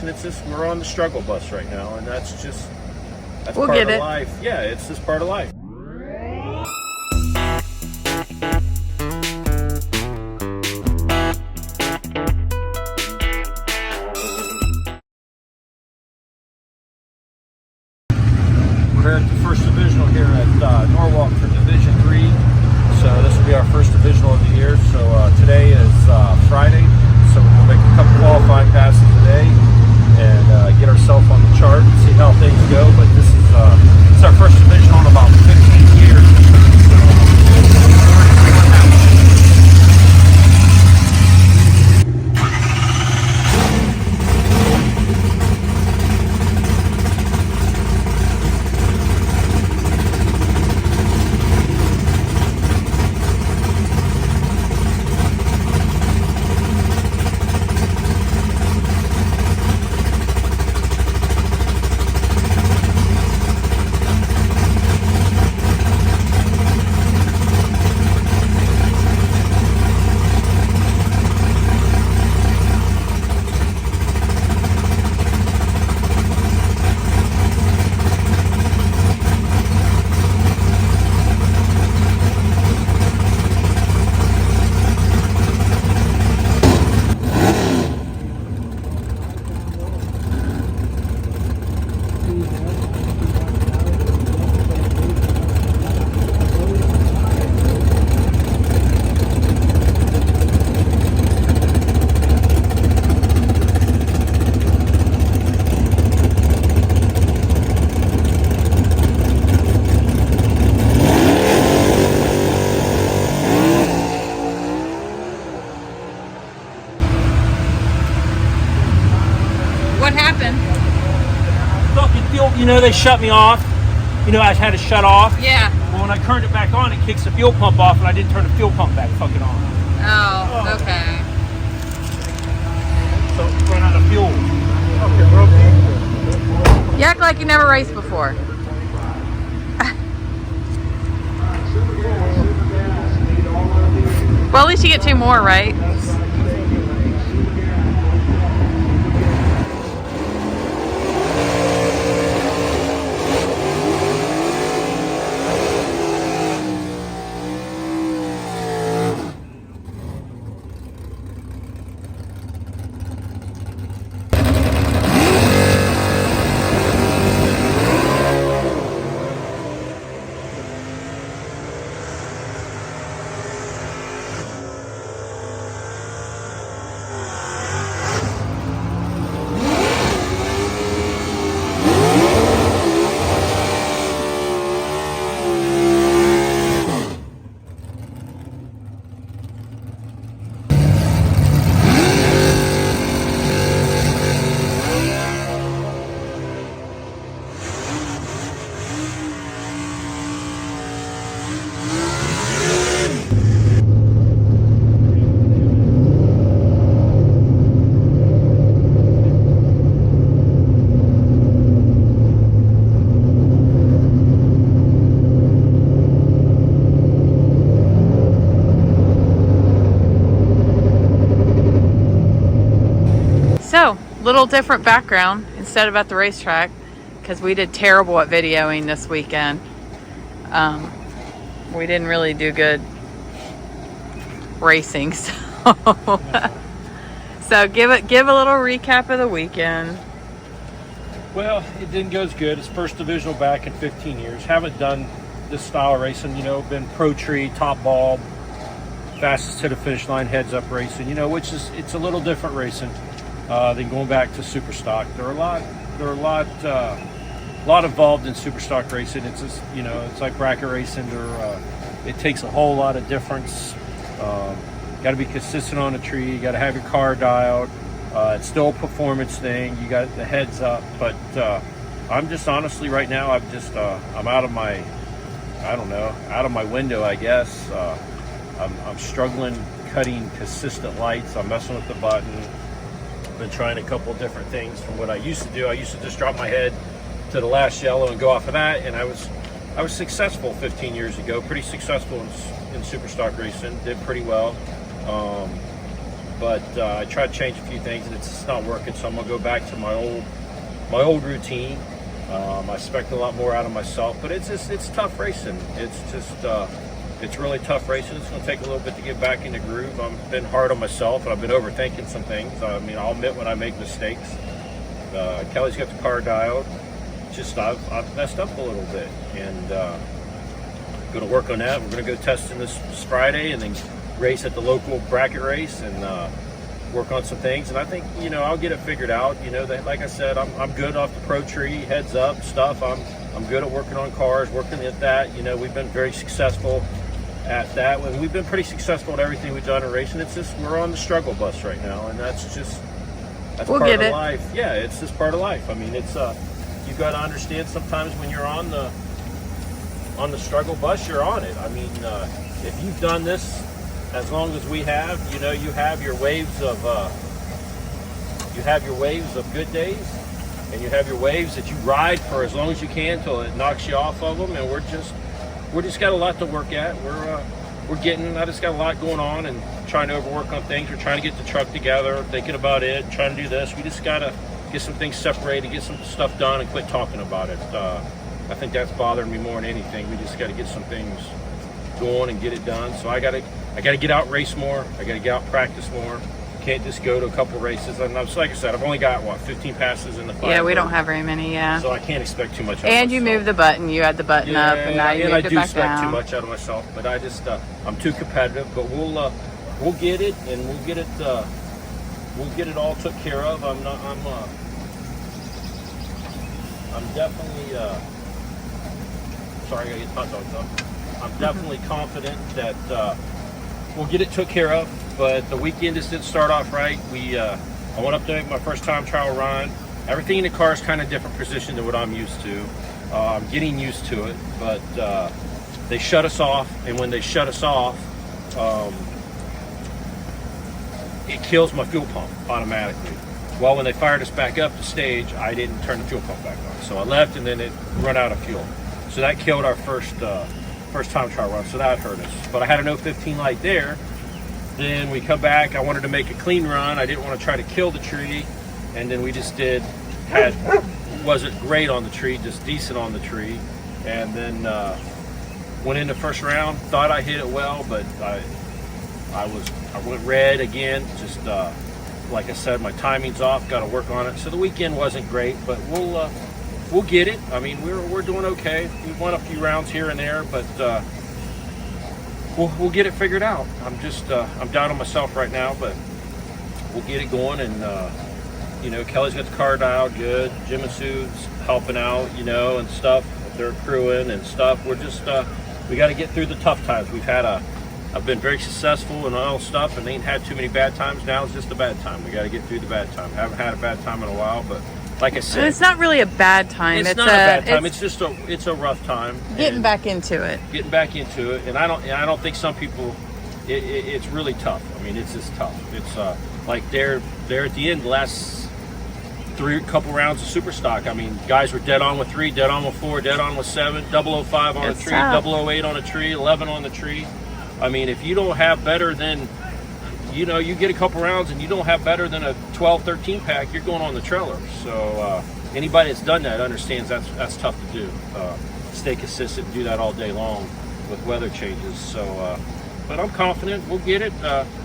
It's just, we're on the struggle bus right now, and that's We'll part get of it. life. Yeah, it's just part of life. We're at the first divisional here at Norwalk for Division 3. So this will be our first divisional of the year. So today is Friday. So we'll make a couple qualifying passes today and get ourselves on the chart and see how things go. But this is our first divisional in about 15 years. What happened? Fucking fuel, they shut me off. I had to shut off. Yeah. Well, when I turned it back on, it kicks the fuel pump off, and I didn't turn the fuel pump back fucking on. Oh, okay. So it ran out of fuel. You act like you never raced before. Well, at least you get two more, right? So, little different background instead of at the racetrack because we did terrible at videoing this weekend. We didn't really do good racing, so give a little recap of the weekend. Well, it didn't go as good. It's first divisional back in 15 years. Haven't done this style of racing. Been pro tree, top bulb, fastest to the finish line, heads up racing. Which is it's a little different racing. Then going back to super stock, there are a lot involved in super stock racing. It's just, it's like bracket racing, or it takes a whole lot of difference. Got to be consistent on the tree. You got to have your car dialed. It's still a performance thing. You got the heads up, but I'm just honestly right now, I'm out of my, out of my window, I guess. I'm struggling cutting consistent lights. I'm messing with the button. Been trying a couple of different things from what I used to do. I used to just drop my head to the last yellow and go off of that, and I was successful 15 years ago, pretty successful in super stock racing, did pretty well. but I tried to change a few things, and it's just not working. So I'm gonna go back to my old routine. I expect a lot more out of myself, but it's tough racing. It's really tough racing. It's gonna take a little bit to get back in the groove. I've been hard on myself, and I've been overthinking some things. I mean, I'll admit when I make mistakes. Kelly's got the car dialed. Just I've messed up a little bit, and going to work on that. We're going to go testing this Friday, and then race at the local bracket race, and work on some things. And I think I'll get it figured out. That, like I said, I'm good off the pro tree, heads up stuff. I'm good at working on cars, working at that. We've been very successful at that. We've been pretty successful at everything we've done in racing. It's just we're on the struggle bus right now, and that's we'll part get of it. life. Yeah, it's just part of life. I mean, it's you've got to understand sometimes when you're on the struggle bus, you're on it. I mean, if you've done this as long as we have, you have your waves of good days, and you have your waves that you ride for as long as you can till it knocks you off of them. And we're just got a lot to work at. I just got a lot going on and trying to overwork on things. We're trying to get the truck together, thinking about it, trying to do this. We just got to get some things separated, get some stuff done, and quit talking about it. I think that's bothering me more than anything. We just got to get some things going and get it done. So I got to get out and race more. I got to get out and practice more. Can't just go to a couple races. And like I said, I've only got 15 passes in the Firebird. Yeah, we don't have very many. Yeah. So I can't expect too much. And you moved the button. You had the button up, and now you moved it back down. I do expect too much out of myself, but I just I'm too competitive. But we'll get it, and we'll get it all took care of. I'm definitely sorry, I gotta get hot dogs up. I'm definitely confident that we'll get it took care of. But the weekend just didn't start off right. I went up to make my first time trial run. Everything in the car is kind of different position than what I'm used to. I'm getting used to it, but they shut us off, and when they shut us off, it kills my fuel pump automatically. Well, when they fired us back up the stage, I didn't turn the fuel pump back on. So I left, and then it run out of fuel. So that killed our first time trial run, so that hurt us. But I had an 015 light there. Then we come back. I wanted to make a clean run. I didn't want to try to kill the tree. And then we just wasn't great on the tree, just decent on the tree. And then went in the first round, thought I hit it well, but I went red again. Just like I said, my timing's off, got to work on it. So the weekend wasn't great, but we'll get it. I mean, we're doing okay. We won a few rounds here and there, but we'll get it figured out. I'm down on myself right now, but we'll get it going. And Kelly's got the car dialed good. Jim and Sue's helping out, and stuff. They're crewing and stuff. We're just we got to get through the tough times. I've been very successful and all stuff, and ain't had too many bad times. Now it's just a bad time. We got to get through the bad time. Haven't had a bad time in a while, but like I said, it's not really a bad time. It's not a bad time. It's just a rough time. Getting back into it. And I don't think some people. It's really tough. I mean, it's just tough. It's like they're at the end, the last couple rounds of super stock. I mean, guys were dead on with 3, dead on with 4, dead on with 7, 005 on a tree, tough. 008 on a tree, 11 on the tree. I mean, if you don't have better than, you get a couple rounds and you don't have better than a 12, 13 pack, you're going on the trailer. So anybody that's done that understands that's tough to do. Stay consistent, do that all day long with weather changes. So, but I'm confident we'll get it.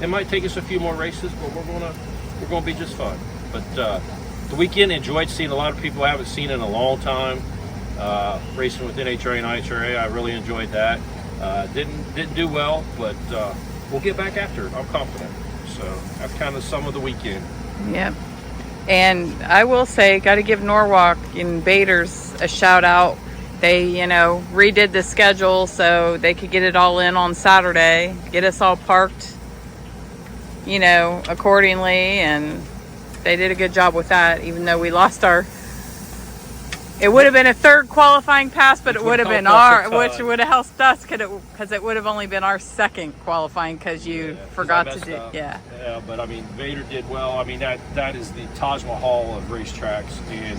It might take us a few more races, but we're gonna be just fine. But the weekend, enjoyed seeing a lot of people I haven't seen in a long time. Racing with NHRA and IHRA, I really enjoyed that. Didn't do well, but we'll get back after it. I'm confident. So that's kind of some of the weekend. Yep. And I will say, got to give Norwalk and Bader's a shout out. They, redid the schedule so they could get it all in on Saturday, get us all parked, accordingly. And they did a good job with that, even though we lost it would have been a third qualifying pass, but it would have been which would have helped us because it would have only been our second qualifying because you forgot to do. Yeah. Yeah, but I mean, Vader did well. I mean, that is the Taj Mahal of racetracks, and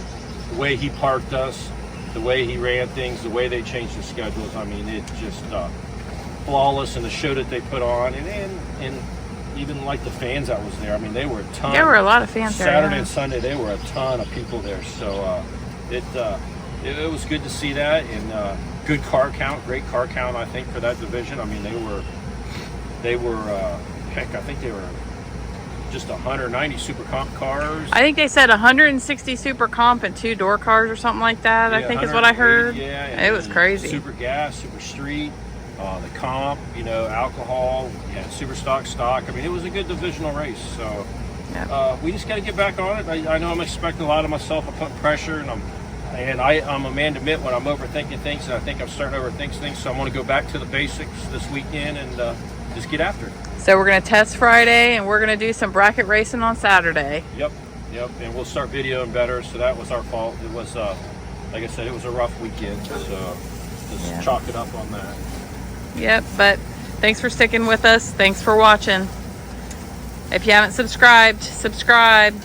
the way he parked us, the way he ran things, the way they changed the schedules. I mean, it's just flawless, and the show that they put on, and even like the fans that was there. I mean, they were a ton. There were a lot of fans there. Saturday Yeah. and Sunday, they were a ton of people there. So it was good to see that, and good car count, great car count. I think for that division. I mean, they were heck, I think they were just 190 super comp cars. I think they said 160 super comp and 2 door cars or something like that. I think is what I heard. Yeah, it was crazy. Super gas, super street, the comp, alcohol, super stock. I mean, it was a good divisional race. So Yep. we just got to get back on it. I know I'm expecting a lot of myself. I'm putting pressure, and I'm a man to admit when I'm overthinking things, and I think I'm starting to overthink things. So I'm going to go back to the basics this weekend and just get after it. So we're gonna test Friday, and we're gonna do some bracket racing on Saturday. Yep, and we'll start videoing better. So that was our fault. It was, like I said, it was a rough weekend. So just chalk it up on that. Yep, but thanks for sticking with us. Thanks for watching. If you haven't subscribed, subscribe.